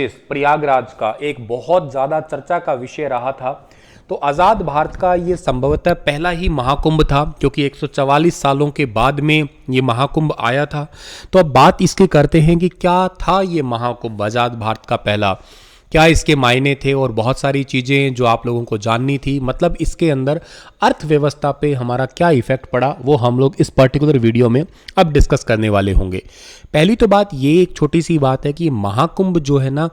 प्रयागराज का एक बहुत ज़्यादा चर्चा का विषय रहा था। तो आज़ाद भारत का ये संभवतः पहला ही महाकुंभ था, क्योंकि 144 सालों के बाद में ये महाकुंभ आया था। तो अब बात इसकी करते हैं कि क्या था ये महाकुंभ आज़ाद भारत का पहला, क्या इसके मायने थे और बहुत सारी चीज़ें जो आप लोगों को जाननी थी, मतलब इसके अंदर अर्थव्यवस्था पे हमारा क्या इफेक्ट पड़ा, वो हम लोग इस पर्टिकुलर वीडियो में अब डिस्कस करने वाले होंगे। पहली तो बात ये एक छोटी सी बात है कि महाकुंभ जो है ना,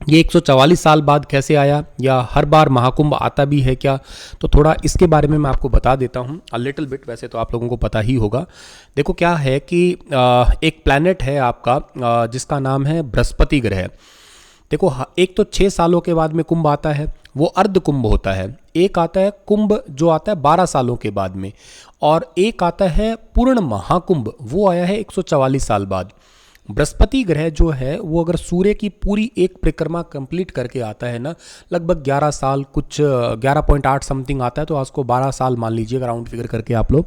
ये 144 साल बाद कैसे आया, या हर बार महाकुंभ आता भी है क्या, तो थोड़ा इसके बारे में मैं आपको बता देता हूँ अ लिटिल बिट। वैसे तो आप लोगों को पता ही होगा। देखो क्या है कि एक प्लैनेट है आपका जिसका नाम है बृहस्पति ग्रह। देखो एक तो 6 सालों के बाद में कुंभ आता है, वो अर्ध कुंभ होता है। एक आता है कुंभ जो आता है 12 सालों के बाद में, और एक आता है पूर्ण महाकुंभ, वो आया है 144 साल बाद। बृहस्पति ग्रह जो है वो अगर सूर्य की पूरी एक परिक्रमा कंप्लीट करके आता है ना, लगभग 11 साल, कुछ 11.8 समथिंग आता है, तो आज को 12 साल मान लीजिएगा राउंड फिगर करके आप लोग।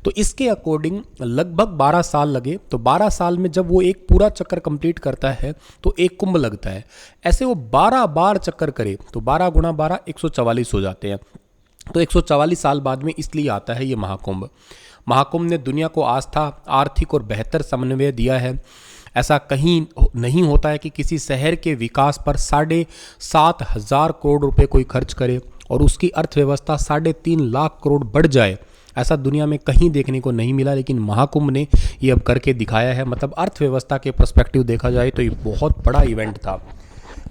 तो इसके अकॉर्डिंग लगभग 12 साल लगे। तो 12 साल में जब वो एक पूरा चक्कर कंप्लीट करता है तो एक कुंभ लगता है। ऐसे वो 12 बार चक्कर करे तो 12 गुणा 12 144 हो जाते हैं। तो 144 साल बाद में इसलिए आता है ये महाकुंभ। महाकुंभ ने दुनिया को आस्था, आर्थिक और बेहतर समन्वय दिया है। ऐसा कहीं नहीं होता है कि किसी शहर के विकास पर 7,500 करोड़ रुपए कोई खर्च करे और उसकी अर्थव्यवस्था 3.5 लाख करोड़ बढ़ जाए। ऐसा दुनिया में कहीं देखने को नहीं मिला, लेकिन महाकुंभ ने ये अब करके दिखाया है। मतलब अर्थव्यवस्था के पर्सपेक्टिव देखा जाए तो ये बहुत बड़ा इवेंट था।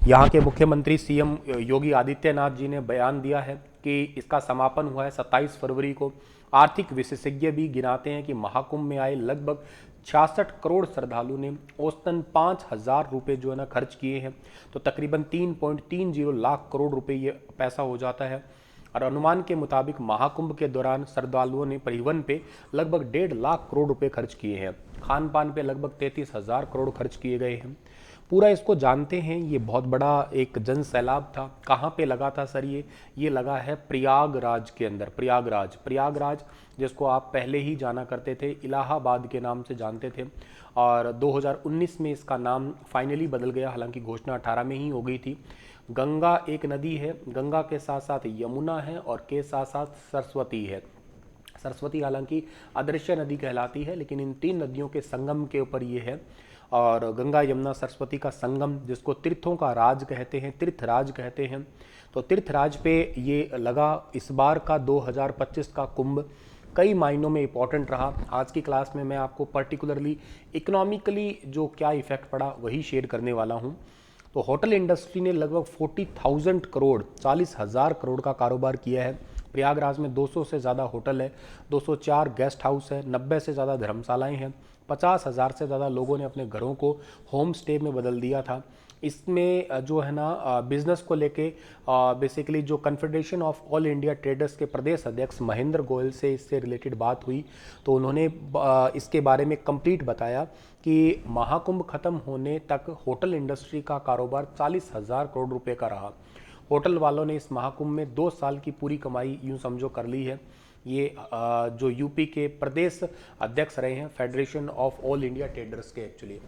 यहाँ के मुख्यमंत्री सीएम योगी आदित्यनाथ जी ने बयान दिया है कि इसका समापन हुआ है 27 फरवरी को। आर्थिक विशेषज्ञ भी गिनाते हैं कि महाकुंभ में आए लगभग 66 करोड़ श्रद्धालु ने औसतन 5,000 रुपये जो है ना खर्च किए हैं। तो तकरीबन 3.30 लाख करोड़ रुपए ये पैसा हो जाता है। और अनुमान के मुताबिक महाकुंभ के दौरान श्रद्धालुओं ने परिवहन पे लगभग 1.5 लाख करोड़ रुपए खर्च किए हैं। खान पान पे लगभग 33,000 करोड़ खर्च किए गए हैं। पूरा इसको जानते हैं। ये बहुत बड़ा एक जन सैलाब था। कहाँ पे लगा था सर? ये लगा है प्रयागराज के अंदर। प्रयागराज जिसको आप पहले ही जाना करते थे, इलाहाबाद के नाम से जानते थे, और 2019 में इसका नाम फाइनली बदल गया। हालांकि घोषणा 18 में ही हो गई थी। गंगा एक नदी है, गंगा के साथ साथ यमुना है और के साथ साथ सरस्वती है। सरस्वती हालांकि अदृश्य नदी कहलाती है, लेकिन इन 3 नदियों के संगम के ऊपर ये है। और गंगा यमुना सरस्वती का संगम, जिसको तीर्थों का राज कहते हैं, तीर्थराज कहते हैं। तो तीर्थराज पे ये लगा। इस बार का 2025 का कुंभ कई मायनों में इंपॉर्टेंट रहा। आज की क्लास में मैं आपको पर्टिकुलरली इकोनॉमिकली जो क्या इफेक्ट पड़ा वही शेयर करने वाला हूँ। तो होटल इंडस्ट्री ने लगभग 40,000 करोड़, 40,000 करोड़ का कारोबार किया है। प्रयागराज में 200 से ज़्यादा होटल है, 204 गेस्ट हाउस है, 90 से ज़्यादा धर्मशालाएं हैं। 50,000 से ज़्यादा लोगों ने अपने घरों को होम स्टे में बदल दिया था। इसमें जो है ना बिजनेस को लेके बेसिकली जो confederation of all India traders के प्रदेश अध्यक्ष महेंद्र गोयल से इससे रिलेटेड बात हुई, तो उन्होंने इसके बारे में कंप्लीट बताया कि महाकुंभ खत्म होने तक होटल इंडस्ट्री का कारोबार 40,000 करोड़ रुपए का रहा। होटल वालों ने इस महाकुंभ में 2 साल की पूरी कमाई यूं समझो कर ली है। ये जो यूपी के प्रदेश अध्यक्ष रहे हैं federation of all India traders के, एक्चुअली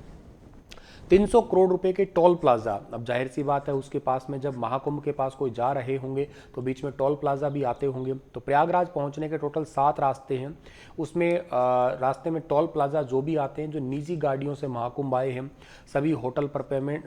300 करोड़ रुपए के टोल प्लाजा। अब जाहिर सी बात है उसके पास में जब महाकुंभ के पास कोई जा रहे होंगे तो बीच में टोल प्लाजा भी आते होंगे। तो प्रयागराज पहुंचने के टोटल 7 रास्ते हैं। उसमें रास्ते में टोल प्लाजा जो भी आते हैं, जो निजी गाड़ियों से महाकुंभ आए हैं, सभी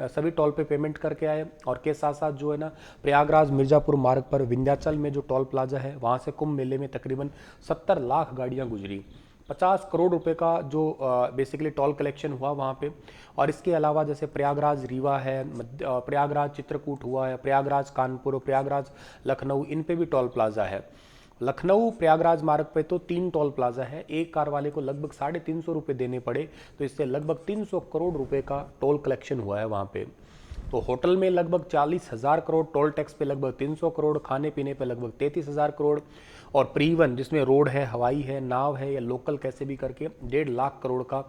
सभी टोल पे पेमेंट करके आए। और के साथ साथ जो है ना प्रयागराज मिर्जापुर मार्ग पर विंध्याचल में जो टोल प्लाजा है, वहाँ से कुंभ मेले में तकरीबन 70 लाख गाड़ियाँ गुजरी। 50 करोड़ रुपए का जो बेसिकली टोल कलेक्शन हुआ वहाँ पे। और इसके अलावा जैसे प्रयागराज रीवा है, प्रयागराज चित्रकूट हुआ है, प्रयागराज कानपुर, प्रयागराज लखनऊ, इन पे भी टोल प्लाजा है। लखनऊ प्रयागराज मार्ग पे तो 3 टोल प्लाजा है। एक कार वाले को लगभग 350 रुपये देने पड़े, तो इससे लगभग 300 करोड़ रुपए का टोल कलेक्शन हुआ है वहाँ पे। तो होटल में लगभग 40,000 करोड़, टोल टैक्स पे लगभग 300 करोड़, खाने पीने पे लगभग 33,000 करोड़, और परिवहन जिसमें रोड है, हवाई है, नाव है या लोकल कैसे भी करके 1.5 लाख करोड़ का।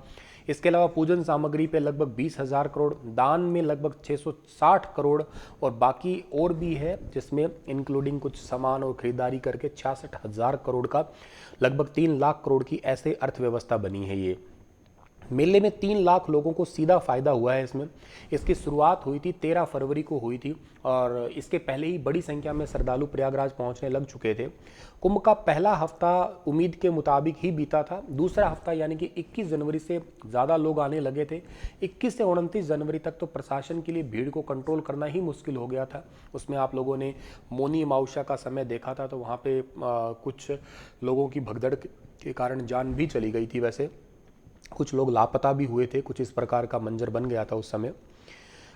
इसके अलावा पूजन सामग्री पे लगभग 20,000 करोड़, दान में लगभग 660 करोड़, और बाकी और भी है जिसमें इंक्लूडिंग कुछ सामान और खरीदारी करके 66,000 करोड़ का लगभग 3 लाख करोड़ की ऐसे अर्थव्यवस्था बनी है ये। मेले में 3 लाख लोगों को सीधा फ़ायदा हुआ है इसमें। इसकी शुरुआत हुई थी 13 फरवरी को हुई थी और इसके पहले ही बड़ी संख्या में श्रद्धालु प्रयागराज पहुंचने लग चुके थे। कुंभ का पहला हफ्ता उम्मीद के मुताबिक ही बीता था। दूसरा हफ्ता यानी कि 21 जनवरी से ज़्यादा लोग आने लगे थे। 21 से 29 जनवरी तक तो प्रशासन के लिए भीड़ को कंट्रोल करना ही मुश्किल हो गया था। उसमें आप लोगों ने मौनी अमावस्या का समय देखा था, तो वहाँ पे कुछ लोगों की भगदड़ के कारण जान भी चली गई थी। वैसे कुछ लोग लापता भी हुए थे। कुछ इस प्रकार का मंजर बन गया था उस समय।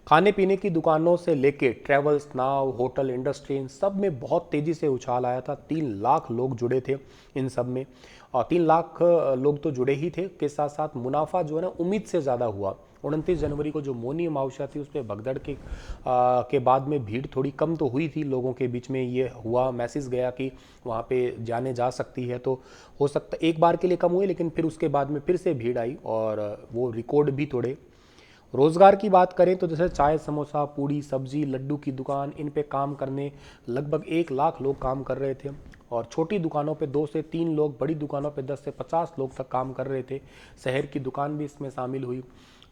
खाने पीने की दुकानों से लेके ट्रैवल्स, नाव, होटल, इंडस्ट्री, इन सब में बहुत तेज़ी से उछाल आया था। 3 लाख लोग जुड़े थे इन सब में, और 3 लाख लोग तो जुड़े ही थे के साथ साथ मुनाफा जो है ना उम्मीद से ज़्यादा हुआ। 29 जनवरी को जो मौनी अमावस्या थी उसमें भगदड़ के बाद में भीड़ थोड़ी कम तो हुई थी लोगों के बीच में। ये हुआ, मैसेज गया कि वहाँ पे जाने जा सकती है, तो हो सकता एक बार के लिए कम हुए, लेकिन फिर उसके बाद में फिर से भीड़ आई और वो रिकॉर्ड भी तोड़े। रोज़गार की बात करें तो जैसे चाय, समोसा, पूड़ी, सब्जी, लड्डू की दुकान, इन पे काम करने लगभग 1 लाख लोग काम कर रहे थे। और छोटी दुकानों पे 2 से 3 लोग, बड़ी दुकानों पे 10 से 50 लोग तक काम कर रहे थे। शहर की दुकान भी इसमें शामिल हुई।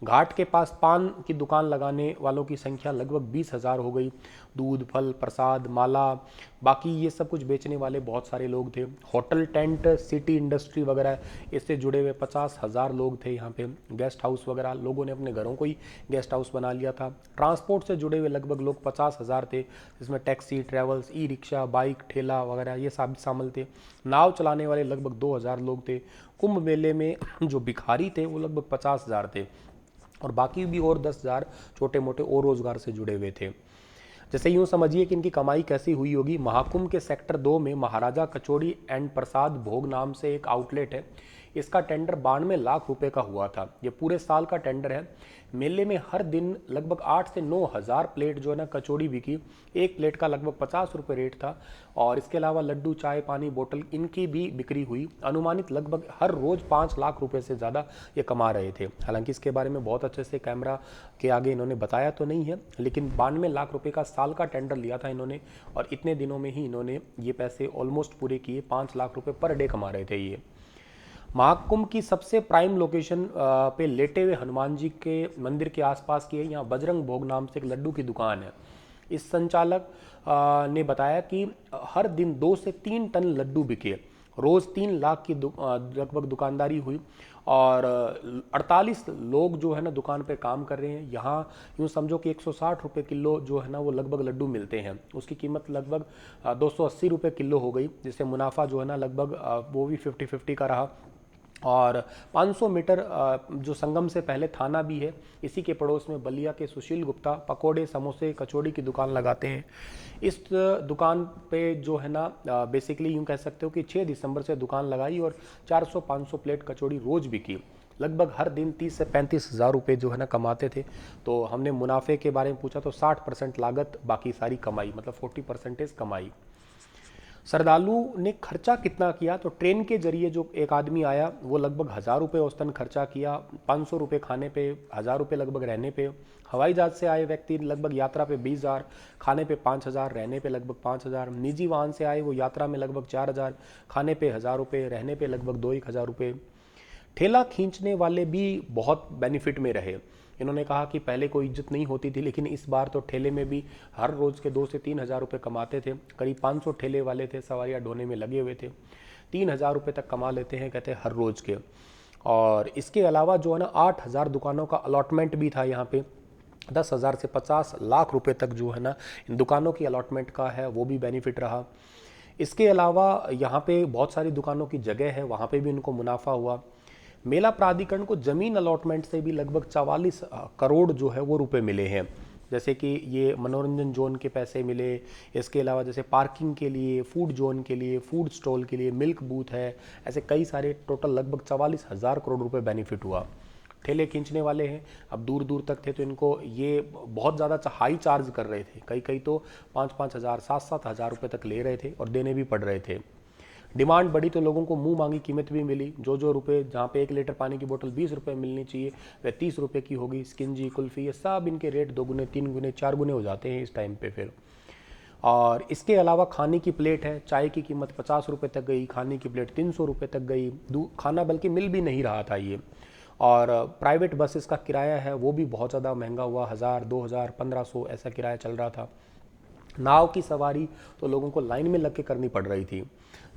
घाट के पास पान की दुकान लगाने वालों की संख्या लगभग 20,000 हो गई। दूध, फल, प्रसाद, माला, बाकी ये सब कुछ बेचने वाले बहुत सारे लोग थे। होटल, टेंट, सिटी इंडस्ट्री वगैरह इससे जुड़े हुए 50,000 लोग थे यहाँ पे। गेस्ट हाउस वगैरह लोगों ने अपने घरों को ही गेस्ट हाउस बना लिया था। ट्रांसपोर्ट से जुड़े हुए लगभग लोग 50,000 थे, जिसमें taxi, travels, e rickshaw, bike, ठेला वगैरह ये सब शामिल थे। नाव चलाने वाले लगभग 2,000 लोग थे। कुंभ मेले में जो भिखारी थे वो लगभग 50,000 थे, और बाकी भी और 10,000 छोटे मोटे और रोजगार से जुड़े हुए थे। जैसे यूँ समझिए कि इनकी कमाई कैसी हुई होगी। महाकुंभ के सेक्टर 2 में महाराजा कचौड़ी एंड प्रसाद भोग नाम से एक आउटलेट है। इसका टेंडर 92 लाख रुपए का हुआ था। ये पूरे साल का टेंडर है। मेले में हर दिन लगभग 8 से 9 हज़ार प्लेट जो है ना कचौड़ी बिकी। एक प्लेट का लगभग 50 रुपये रेट था, और इसके अलावा लड्डू, चाय, पानी, बोतल, इनकी भी बिक्री हुई। अनुमानित लगभग हर रोज़ 5 लाख रुपए से ज़्यादा ये कमा रहे थे। हालांकि इसके बारे में बहुत अच्छे से कैमरा के आगे इन्होंने बताया तो नहीं है, लेकिन 92 लाख रुपए का साल का टेंडर लिया था इन्होंने, और इतने दिनों में ही इन्होंने ये पैसे ऑलमोस्ट पूरे किए। 5 लाख रुपए पर डे कमा रहे थे ये। महाकुंभ की सबसे प्राइम लोकेशन पे लेटे हुए हनुमान जी के मंदिर के आसपास की है। यहाँ बजरंग भोग नाम से एक लड्डू की दुकान है। इस संचालक ने बताया कि हर दिन 2 से 3 टन लड्डू बिके। रोज़ 3 लाख की लगभग दुकानदारी हुई, और 48 लोग जो है ना दुकान पे काम कर रहे हैं। यहाँ यूँ समझो कि 160 रुपये किलो जो है ना वो लगभग लड्डू मिलते हैं। उसकी कीमत लगभग 280 रुपये किलो हो गई, जिससे मुनाफा जो है ना लगभग वो भी 50-50 का रहा। और 500 मीटर जो संगम से पहले थाना भी है, इसी के पड़ोस में बलिया के सुशील गुप्ता पकोड़े, समोसे, कचौड़ी की दुकान लगाते हैं। इस दुकान पे जो है ना बेसिकली यूँ कह सकते हो कि 6 दिसंबर से दुकान लगाई और 400-500 प्लेट कचौड़ी रोज़ बिकी। लगभग हर दिन 30 से 35,000 रुपये जो है ना कमाते थे। तो हमने मुनाफे के बारे में पूछा तो 60% लागत, बाकी सारी कमाई, मतलब 40% कमाई। श्रद्धालु ने खर्चा कितना किया, तो ट्रेन के जरिए जो एक आदमी आया वो लगभग 1,000 रुपये औसतन खर्चा किया। 500 रुपये खाने पे, 1,000 रुपये लगभग रहने पे। हवाई जहाज से आए व्यक्ति लगभग यात्रा पे 20,000, खाने पे 5,000, रहने पे लगभग 5,000। निजी वाहन से आए वो यात्रा में लगभग 4,000, खाने पे 1,000 रुपये, रहने पे लगभग 2-1 हज़ार रुपये। ठेला खींचने वाले भी बहुत बेनिफिट में रहे। इन्होंने कहा कि पहले कोई इज्जत नहीं होती थी, लेकिन इस बार तो ठेले में भी हर रोज़ के 2 से 3 हज़ार रुपये कमाते थे। करीब 500 ठेले वाले थे, सवारियाँ ढोने में लगे हुए थे। 3,000 रुपये तक कमा लेते हैं कहते हैं हर रोज़ के। और इसके अलावा जो है ना 8,000 दुकानों का अलॉटमेंट भी था यहाँ पे। 10,000 से 50 लाख रुपए तक जो है ना इन दुकानों की अलॉटमेंट का है, वो भी बेनिफिट रहा। इसके अलावा यहाँ पे बहुत सारी दुकानों की जगह है, वहाँ पे भी उनको मुनाफा हुआ। मेला प्राधिकरण को जमीन अलॉटमेंट से भी लगभग 44 करोड़ जो है वो रुपए मिले हैं। जैसे कि ये मनोरंजन जोन के पैसे मिले, इसके अलावा जैसे पार्किंग के लिए, फूड जोन के लिए, फूड स्टॉल के लिए, मिल्क बूथ है, ऐसे कई सारे टोटल लगभग 44,000 करोड़ रुपए बेनिफिट हुआ। ठेले खींचने वाले हैं, अब दूर दूर तक थे तो इनको ये बहुत ज़्यादा हाई चार्ज कर रहे थे। कई कई तो 5-5 हज़ार, 7-7 हज़ार रुपये तक ले रहे थे और देने भी पड़ रहे थे। डिमांड बढ़ी तो लोगों को मुंह मांगी कीमत भी मिली। जो रुपए जहाँ पे 1 लीटर पानी की बोतल 20 रुपये मिलनी चाहिए वह 30 रुपये की होगी। स्किंजी, कुल्फ़ी, ये सब इनके रेट 2 गुने, 3 गुने, 4 गुने हो जाते हैं इस टाइम पे फिर। और इसके अलावा खाने की प्लेट है, चाय की कीमत 50 रुपये तक गई, खाने की प्लेट 300 रुपये तक गई। खाना बल्कि मिल भी नहीं रहा था ये। और प्राइवेट बसेस का किराया है वो भी बहुत ज़्यादा महंगा हुआ, 1000, 2000, 1500 ऐसा किराया चल रहा था। नाव की सवारी तो लोगों को लाइन में लग के करनी पड़ रही थी।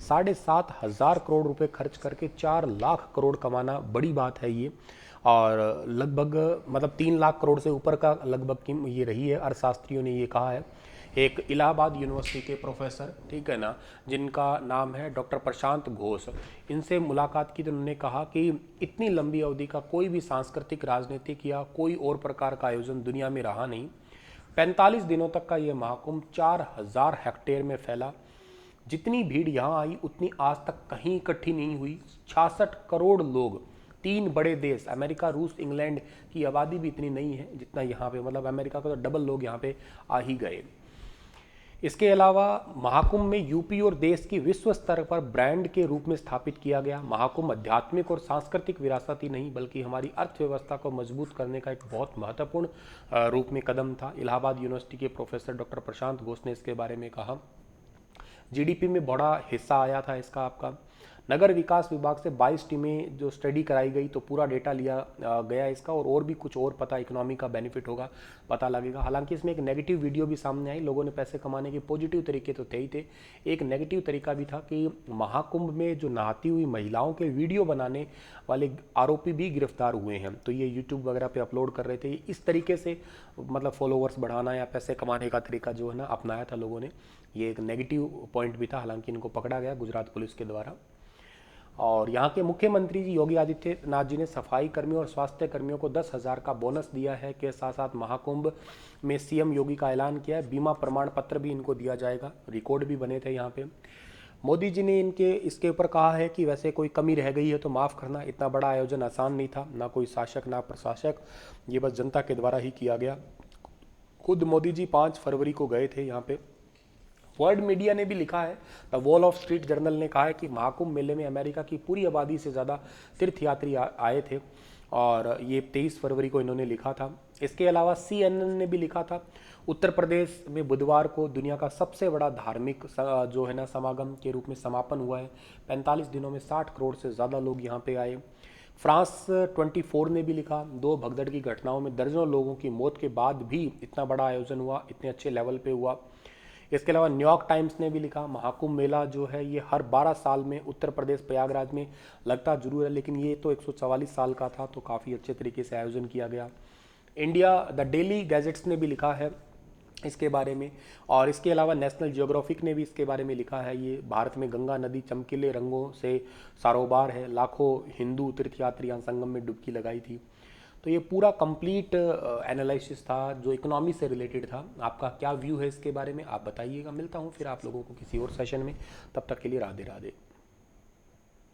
7,500 करोड़ रुपए खर्च करके 4 लाख करोड़ कमाना बड़ी बात है ये। और लगभग मतलब 3 लाख करोड़ से ऊपर का लगभग ये रही है, अर्थशास्त्रियों ने ये कहा है। एक इलाहाबाद यूनिवर्सिटी के प्रोफेसर, ठीक है ना, जिनका नाम है डॉक्टर प्रशांत घोष, इनसे मुलाकात की तो उन्होंने कहा कि इतनी लंबी अवधि का कोई भी सांस्कृतिक, राजनीतिक या कोई और प्रकार का आयोजन दुनिया में रहा नहीं। 45 दिनों तक का ये महाकुंभ 4000 हेक्टेयर में फैला। जितनी भीड़ यहाँ आई उतनी आज तक कहीं इकट्ठी नहीं हुई। 66 करोड़ लोग, 3 बड़े देश अमेरिका, रूस, इंग्लैंड की आबादी भी इतनी नहीं है जितना यहाँ पे, मतलब अमेरिका का तो डबल लोग यहाँ पे आ ही गए। इसके अलावा महाकुंभ में यूपी और देश की विश्व स्तर पर ब्रांड के रूप में स्थापित किया गया। महाकुंभ आध्यात्मिक और सांस्कृतिक विरासत ही नहीं बल्कि हमारी अर्थव्यवस्था को मजबूत करने का एक बहुत महत्वपूर्ण रूप में कदम था। इलाहाबाद यूनिवर्सिटी के प्रोफेसर डॉक्टर प्रशांत घोष ने इसके बारे में कहा। जीडीपी में बड़ा हिस्सा आया था इसका आपका। नगर विकास विभाग से 22 टीमें जो स्टडी कराई गई तो पूरा डेटा लिया गया इसका, और भी कुछ और पता इकोनॉमी का बेनिफिट होगा, पता लगेगा। हालांकि इसमें एक नेगेटिव वीडियो भी सामने आई। लोगों ने पैसे कमाने के पॉजिटिव तरीके तो थे ही थे, एक नेगेटिव तरीका भी था कि महाकुंभ में जो नहाती हुई महिलाओं के वीडियो बनाने वाले आरोपी भी गिरफ्तार हुए हैं। तो ये यूट्यूब वगैरह पे अपलोड कर रहे थे। इस तरीके से मतलब फॉलोवर्स बढ़ाना या पैसे कमाने का तरीका जो है ना अपनाया था लोगों ने। ये एक नेगेटिव पॉइंट भी था। हालांकि इनको पकड़ा गया गुजरात पुलिस के द्वारा। और यहाँ के मुख्यमंत्री जी योगी आदित्यनाथ जी ने सफाई कर्मियों और स्वास्थ्य कर्मियों को 10,000 का बोनस दिया है। के साथ साथ महाकुंभ में सीएम योगी का ऐलान किया है, बीमा प्रमाण पत्र भी इनको दिया जाएगा। रिकॉर्ड भी बने थे यहाँ पे। मोदी जी ने इसके ऊपर कहा है कि वैसे कोई कमी रह गई है तो माफ़ करना, इतना बड़ा आयोजन आसान नहीं था, ना कोई शासक ना प्रशासक, ये बस जनता के द्वारा ही किया गया। खुद मोदी जी 5 फरवरी को गए थे यहाँ पे। वर्ल्ड मीडिया ने भी लिखा है, the wall of street journal ने कहा है कि महाकुंभ मेले में अमेरिका की पूरी आबादी से ज़्यादा तीर्थयात्री आए थे, और ये 23 फरवरी को इन्होंने लिखा था। इसके अलावा CNN ने भी लिखा था, उत्तर प्रदेश में बुधवार को दुनिया का सबसे बड़ा धार्मिक जो है ना समागम के रूप में समापन हुआ है। 45 दिनों में 60 करोड़ से ज़्यादा लोग यहाँ पे आए। फ्रांस 24 ने भी लिखा, 2 भगदड़ की घटनाओं में दर्जनों लोगों की मौत के बाद भी इतना बड़ा आयोजन हुआ, इतने अच्छे लेवल पे हुआ। इसके अलावा न्यूयॉर्क टाइम्स ने भी लिखा, महाकुंभ मेला जो है ये हर 12 साल में उत्तर प्रदेश प्रयागराज में लगता जरूर है, लेकिन ये तो 144 साल का था, तो काफ़ी अच्छे तरीके से आयोजन किया गया। इंडिया द डेली गैजेट्स ने भी लिखा है इसके बारे में। और इसके अलावा नेशनल जियोग्राफिक ने भी इसके बारे में लिखा है, ये भारत में गंगा नदी चमकीले रंगों से सारोबार है, लाखों हिंदू तीर्थयात्री यहाँ संगम में डुबकी लगाई थी। तो ये पूरा कंप्लीट एनालिसिस था जो इकोनॉमी से रिलेटेड था। आपका क्या व्यू है इसके बारे में आप बताइएगा। मिलता हूँ फिर आप लोगों को किसी और सेशन में, तब तक के लिए राधे राधे।